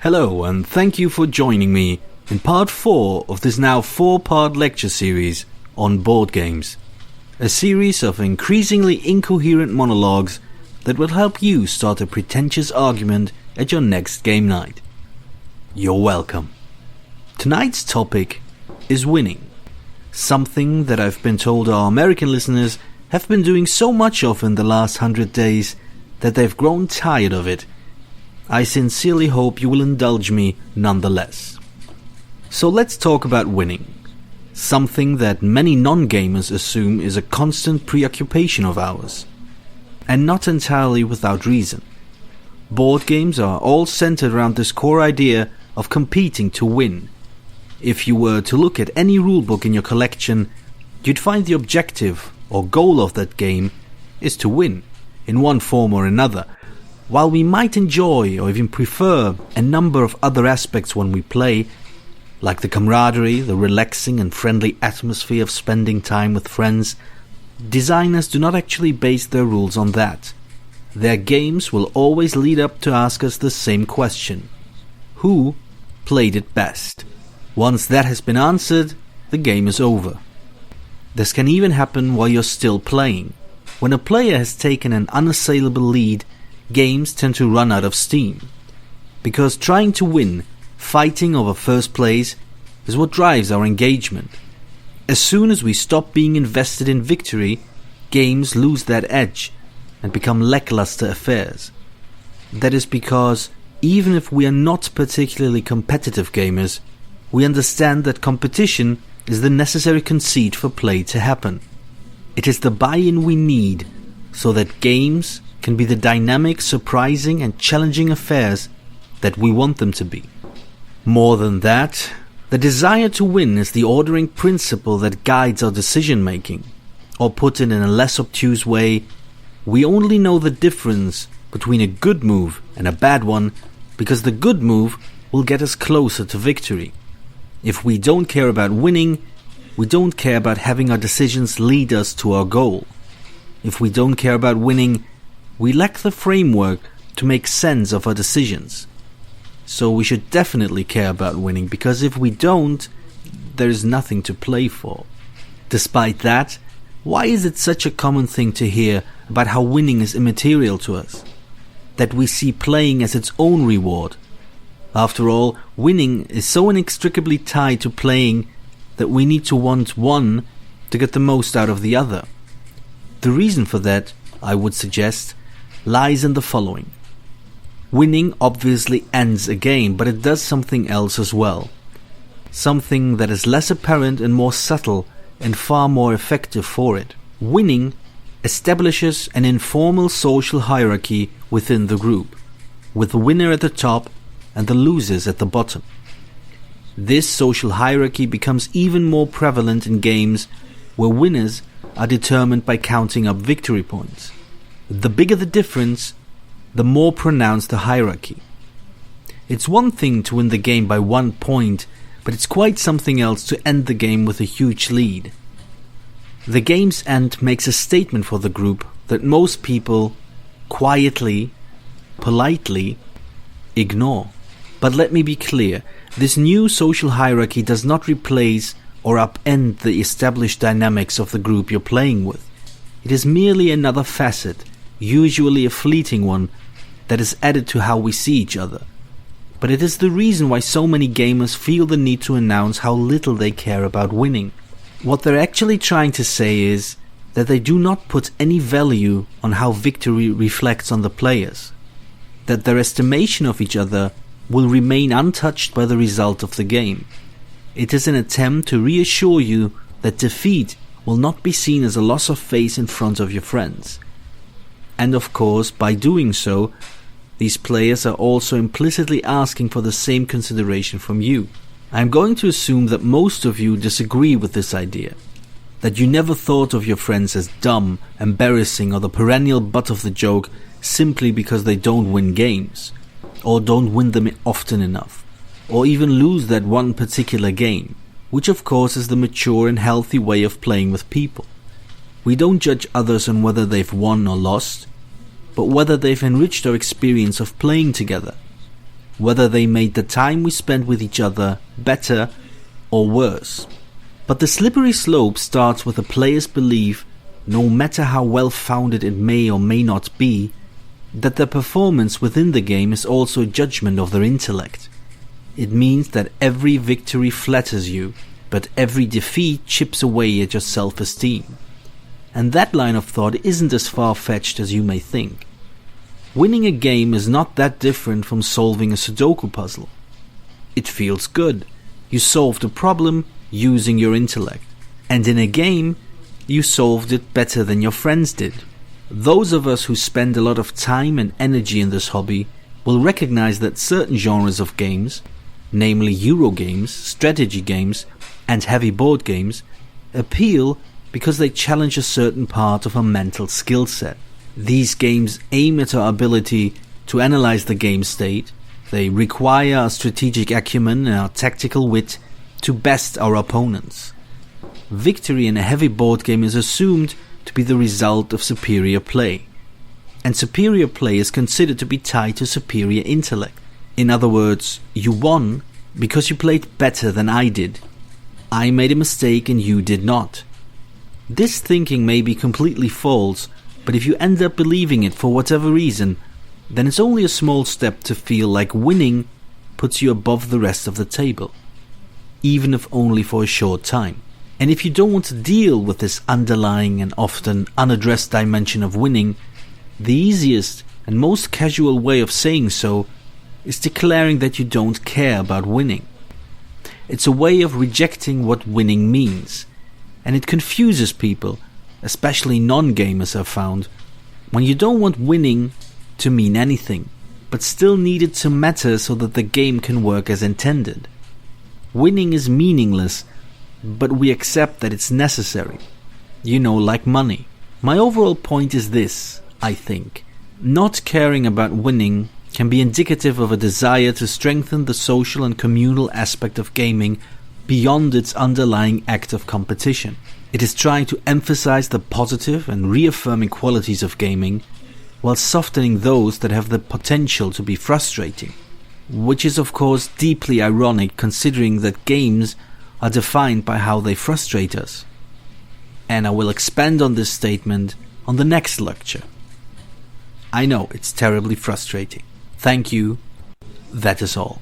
Hello, and thank you for joining me in part 4 of this now 4-part lecture series on board games. A series of increasingly incoherent monologues that will help you start a pretentious argument at your next game night. You're welcome. Tonight's topic is winning. Something that I've been told our American listeners have been doing so much of in the last 100 days that they've grown tired of it. I sincerely hope you will indulge me nonetheless. So let's talk about winning. Something that many non-gamers assume is a constant preoccupation of ours. And not entirely without reason. Board games are all centered around this core idea of competing to win. If you were to look at any rulebook in your collection, you'd find the objective or goal of that game is to win, in one form or another. While we might enjoy or even prefer a number of other aspects when we play, like the camaraderie, the relaxing and friendly atmosphere of spending time with friends, designers do not actually base their rules on that. Their games will always lead up to ask us the same question: who played it best? Once that has been answered, the game is over. This can even happen while you're still playing. When a player has taken an unassailable lead, games tend to run out of steam. Because trying to win, fighting over first place, is what drives our engagement. As soon as we stop being invested in victory, games lose that edge and become lackluster affairs. That is because, even if we are not particularly competitive gamers, we understand that competition is the necessary conceit for play to happen. It is the buy-in we need so that games can be the dynamic, surprising and challenging affairs that we want them to be. More than that, the desire to win is the ordering principle that guides our decision making. Or put it in a less obtuse way, we only know the difference between a good move and a bad one because the good move will get us closer to victory. If we don't care about winning, we don't care about having our decisions lead us to our goal. If we don't care about winning, we lack the framework to make sense of our decisions. So we should definitely care about winning, because if we don't, there is nothing to play for. Despite that, why is it such a common thing to hear about how winning is immaterial to us? That we see playing as its own reward? After all, winning is so inextricably tied to playing that we need to want one to get the most out of the other. The reason for that, I would suggest, lies in the following. Winning obviously ends a game, but it does something else as well. Something that is less apparent and more subtle and far more effective for it. Winning establishes an informal social hierarchy within the group, with the winner at the top and the losers at the bottom. This social hierarchy becomes even more prevalent in games where winners are determined by counting up victory points. The bigger the difference, the more pronounced the hierarchy. It's one thing to win the game by 1 point, but it's quite something else to end the game with a huge lead. The game's end makes a statement for the group that most people quietly, politely ignore. But let me be clear, this new social hierarchy does not replace or upend the established dynamics of the group you're playing with. It is merely another facet, usually a fleeting one, that is added to how we see each other. But it is the reason why so many gamers feel the need to announce how little they care about winning. What they're actually trying to say is that they do not put any value on how victory reflects on the players, that their estimation of each other will remain untouched by the result of the game. It is an attempt to reassure you that defeat will not be seen as a loss of face in front of your friends. And of course, by doing so, these players are also implicitly asking for the same consideration from you. I am going to assume that most of you disagree with this idea, that you never thought of your friends as dumb, embarrassing, or the perennial butt of the joke simply because they don't win games, or don't win them often enough, or even lose that one particular game, which of course is the mature and healthy way of playing with people. We don't judge others on whether they've won or lost, but whether they've enriched our experience of playing together. whether they made the time we spent with each other better or worse. But the slippery slope starts with a player's belief, no matter how well-founded it may or may not be, that their performance within the game is also a judgment of their intellect. It means that every victory flatters you, but every defeat chips away at your self-esteem. And that line of thought isn't as far-fetched as you may think. Winning a game is not that different from solving a Sudoku puzzle. It feels good. You solved a problem using your intellect. And in a game, you solved it better than your friends did. Those of us who spend a lot of time and energy in this hobby will recognize that certain genres of games, namely Eurogames, strategy games, and heavy board games, appeal because they challenge a certain part of our mental skill set. These games aim at our ability to analyze the game state. They require our strategic acumen and our tactical wit to best our opponents. Victory in a heavy board game is assumed to be the result of superior play, and superior play is considered to be tied to superior intellect. In other words, you won because you played better than I did. I made a mistake and you did not. This thinking may be completely false, but if you end up believing it for whatever reason, then it's only a small step to feel like winning puts you above the rest of the table, even if only for a short time. And if you don't want to deal with this underlying and often unaddressed dimension of winning, the easiest and most casual way of saying so is declaring that you don't care about winning. It's a way of rejecting what winning means, and it confuses people, especially non-gamers I've found, when you don't want winning to mean anything, but still need it to matter so that the game can work as intended. Winning is meaningless, but we accept that it's necessary. Like money. My overall point is this, I think. Not caring about winning can be indicative of a desire to strengthen the social and communal aspect of gaming beyond its underlying act of competition. It is trying to emphasize the positive and reaffirming qualities of gaming, while softening those that have the potential to be frustrating. Which is of course deeply ironic considering that games are defined by how they frustrate us. And I will expand on this statement on the next lecture. I know it's terribly frustrating. Thank you. That is all.